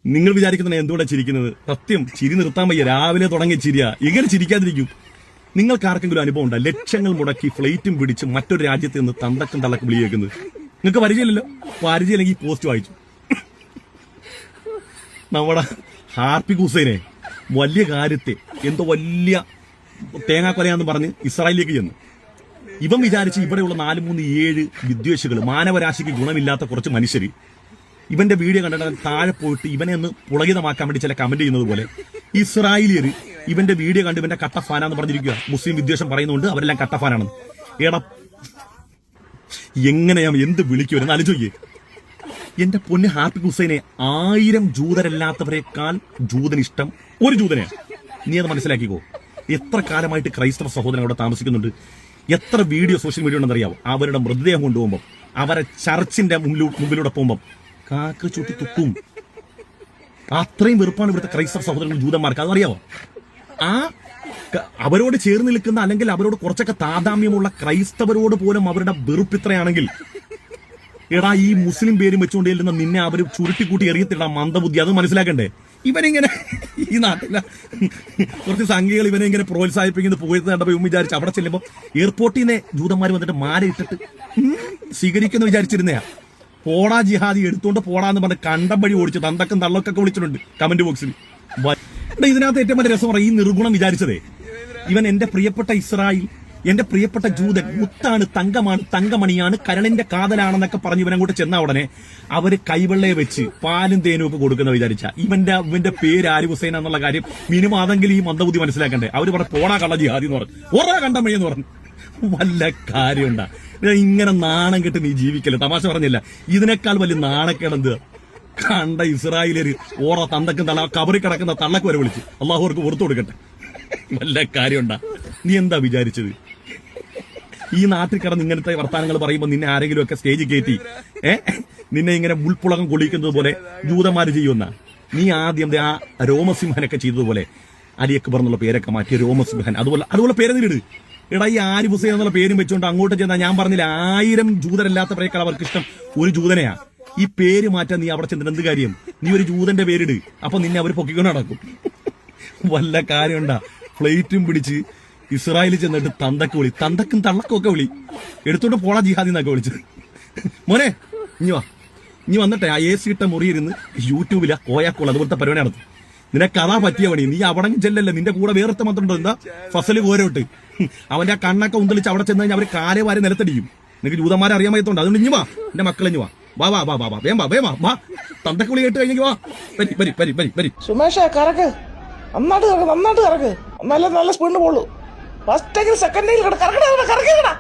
നിങ്ങൾ വിചാരിക്കുന്ന എന്തുകൊണ്ടാണ് ചിരിക്കുന്നത്? സത്യം ചിരി നിർത്താൻ വയ്യ. രാവിലെ തുടങ്ങിയ ചിരിയാ. എങ്ങനെ ചിരിക്കാതിരിക്കും? നിങ്ങൾക്ക് ആർക്കെങ്കിലും അനുഭവം ഉണ്ടോ? ലക്ഷങ്ങൾ മുടക്കി ഫ്ലൈറ്റും പിടിച്ച് മറ്റൊരു രാജ്യത്ത് നിന്ന് തന്തക്കും തള്ളക്കും വിളി കേൾക്കുന്നത്? നിങ്ങൾക്ക് പരിചയമില്ലല്ലോ. പരിചയമില്ലെങ്കിൽ പോസ്റ്റ് വായിച്ചു. നമ്മുടെ ഹാർപ്പിക് ഹുസൈനെ വലിയ കാര്യത്തെ എന്തോ വലിയ തേങ്ങാക്കൊലയാന്ന് പറഞ്ഞ് ഇസ്രായേലിലേക്ക് ചെന്നു. ഇവൻ വിചാരിച്ച് ഇവിടെയുള്ള 4-3-7 വിദ്വേഷികൾ, മാനവരാശിക്ക് ഗുണമില്ലാത്ത കുറച്ച് മനുഷ്യർ ഇവന്റെ വീഡിയോ കണ്ടിട്ട് താഴെ പോയിട്ട് ഇവനെ ഒന്ന് പുളകിതമാക്കാൻ വേണ്ടി ചില കമന്റ് ചെയ്യുന്നത് പോലെ ഇസ്രായേലിയർ ഇവന്റെ വീഡിയോ കണ്ട് ഇവന്റെ കട്ടഫാനാന്ന് പറഞ്ഞിരിക്കുക. മുസ്ലിം വിദ്വേഷം പറയുന്നുണ്ട്, അവരെല്ലാം കട്ടഫാനാണ്. എടാ എങ്ങനെയാ എന്ത് വിളിക്കുമെന്ന് ആലോചിക്കേ. എന്റെ പൊന്ന് ഹാർപ്പിക് ഹുസൈനെ 1000 ജൂതരല്ലാത്തവരെക്കാൾ ജൂതനിഷ്ടം ഒരു ജൂതനെയാണ്. നീ അത് മനസ്സിലാക്കിക്കോ. എത്ര കാലമായിട്ട് ക്രൈസ്തവ സഹോദരൻ അവിടെ താമസിക്കുന്നുണ്ട്. എത്ര വീഡിയോ സോഷ്യൽ മീഡിയ ഉണ്ടെന്ന് അറിയാവോ? അവരുടെ മൃതദേഹം കൊണ്ടുപോകുമ്പോൾ, അവരെ ചർച്ചിന്റെ മുമ്പിലൂടെ പോകുമ്പോൾ കാക്ക ചുട്ടി തുപ്പും. അത്രയും വെറുപ്പാണ് ഇവിടുത്തെ ക്രൈസ്തവ സഹോദരങ്ങൾ ജൂതന്മാർക്ക്. അതറിയാവോ? അവരോട് ചേർന്ന് നിൽക്കുന്ന അല്ലെങ്കിൽ അവരോട് കുറച്ചൊക്കെ താതാമ്യമുള്ള ക്രൈസ്തവരോട് പോലും അവരുടെ വെറുപ്പിത്രയാണെങ്കിൽ എടാ ഈ മുസ്ലിം പേരും വെച്ചുകൊണ്ട് ചെല്ലുന്ന നിന്നെ അവർ ചുരുട്ടിക്കൂട്ടി എറിയത്തില്ല. മന്ദബുദ്ധി അത് മനസ്സിലാക്കണ്ടേ? ഇവനിങ്ങനെ ഈ നാട്ടിലെ കുറച്ച് സംഘികൾ ഇവനെ ഇങ്ങനെ പ്രോത്സാഹിപ്പിക്കുന്നത് പുകഴ്ത്തുന്നുണ്ടപ്പോ വിചാരിച്ചു അവിടെ ചെല്ലുമ്പോൾ എയർപോർട്ടിൽ നിന്ന് ജൂതന്മാർ വന്നിട്ട് മാല ഇട്ടിട്ട് സ്വീകരിക്കുന്ന വിചാരിച്ചിരുന്നയാ. പോടാ ജിഹാദി എടുത്തോണ്ട് പോടാന്ന് പറഞ്ഞ് കണ്ടം വഴി ഓടിച്ചു തന്തക്കും തള്ളക്കൊക്കെ വിളിച്ചിട്ടുണ്ട് കമന്റ് ബോക്സിൽ. ഇതിനകത്ത് ഏറ്റവും വലിയ രസം പറയും, ഈ നിർഗുണം വിചാരിച്ചതേ ഇവൻ എന്റെ പ്രിയപ്പെട്ട ഇസ്രായേൽ, എന്റെ പ്രിയപ്പെട്ട ജൂതൻ, മുത്താണ്, തങ്കമാണ്, തങ്കമണിയാണ്, കരളിന്റെ കാതലാണെന്നൊക്കെ പറഞ്ഞ് ഇവനങ്ങോട്ട് ചെന്ന ഉടനെ അവര് കൈവെള്ളയെ വെച്ച് പാലും തേനും ഒക്കെ കൊടുക്കുന്ന വിചാരിച്ച ഇവന്റെ പേര് ആരിഫ് ഹുസൈൻ എന്നുള്ള കാര്യം മിനിമം അതെങ്കിലും ഈ മന്ദബുദ്ധി മനസ്സിലാക്കണ്ടേ? അവര് പറഞ്ഞു പോടാ കള്ള ജിഹാദി എന്ന് പറഞ്ഞു, ഓറാ കണ്ടമണി എന്ന് പറഞ്ഞു. വല്ല കാര്യമുണ്ടാ? ഇങ്ങനെ നാണം കെട്ട് നീ ജീവിക്കല്ലേ? തമാശ പറഞ്ഞില്ല. ഇതിനേക്കാൾ വലിയ നാണക്കേടെന്ത്? കണ്ട ഇസ്രായേലര് ഓറ തന്തക്കും തള്ള കബറി കിടക്കുന്ന തള്ളക്ക് വരെ വിളിച്ച് അള്ളാഹുർക്ക് പുറത്തു കൊടുക്കട്ടെ. വല്ല കാര്യമുണ്ടാ? നീ എന്താ വിചാരിച്ചത്? ഈ നാട്ടിൽ കിടന്ന് ഇങ്ങനത്തെ വർത്താനങ്ങൾ പറയുമ്പോൾ നിന്നെ ആരെങ്കിലും ഒക്കെ സ്റ്റേജിൽ കയറ്റി നിന്നെ ഇങ്ങനെ മുൾപ്പുളകം കൊള്ളിക്കുന്നത് പോലെ ജൂതന്മാര് ചെയ്യുന്ന നീ ആദ്യം ആ രോമസിംഹനൊക്കെ ചെയ്തതുപോലെ അലി അക്ബർ എന്നുള്ള പേരൊക്കെ മാറ്റി രോമസിംഹൻ അതുപോലെ പേര് നീട്. എടാ ഈ ആരിഫ് ഹുസൈൻ എന്നുള്ള പേരും വെച്ചുകൊണ്ട് അങ്ങോട്ട് ചെന്നാൽ ഞാൻ പറഞ്ഞില്ല 1000 ജൂതരല്ലാത്തവരേക്കാൾ അവർക്ക് ഇഷ്ടം ഒരു ജൂതനെയാ. ഈ പേര് മാറ്റാൻ നീ അവിടെ ചെന്നിട്ട് എന്ത് കാര്യം? നീ ഒരു ജൂതന്റെ പേരിട്, അപ്പൊ നിന്നെ അവർ പൊക്കിക്കൊണ്ട് നടക്കും. വല്ല കാര്യമുണ്ടാ? ഫ്ലൈറ്റും പിടിച്ച് ഇസ്രായേലിൽ ചെന്നിട്ട് തന്തക്ക് വിളി, തന്തക്കും തള്ളക്കും ഒക്കെ വിളി, എടുത്തോണ്ട് പോളാ ജിഹാദി എന്നൊക്കെ വിളിച്ചത്. മോനെ ഇനി വന്നിട്ടെ ആ AC ഇട്ട മുറിയിരുന്ന് യൂട്യൂബിലാ കോയാക്കോൾ അതുപോലത്തെ പരിപാടി നടത്തും. നിനക്ക് അതാ പറ്റിയ പണി. നീ അവിടെ ചെല്ലല്ലേ, നിന്റെ കൂടെ വേറത്തെ മാത്രമുണ്ടോ? എന്താ ഫസല് കോരോട്ട് അവന്റെ ആ കണ്ണൊക്കെ ഉന്തളിച്ച് അവിടെ ചെന്ന് കഴിഞ്ഞാൽ അവര് കാലേ വാരി നിലത്തടിക്കും. നിനക്ക് ജൂതന്മാരെ അറിയാൻ വയ്യത്തോണ്ട് അതുകൊണ്ട് ഇഞ്ഞു വാ, എന്റെ മക്കളെ ഇഞ്ഞു വാ, വേവാ തന്തക്ക് വിളി കേട്ട് കഴിഞ്ഞു വാ, വരി. സുമേഷ കറക്ക്, നന്നായിട്ട് കറക്ക്, നല്ല സ്പീഡിന് പോളൂ. ഫസ്റ്റ് സെക്കൻഡിൽ കറക്കടാ.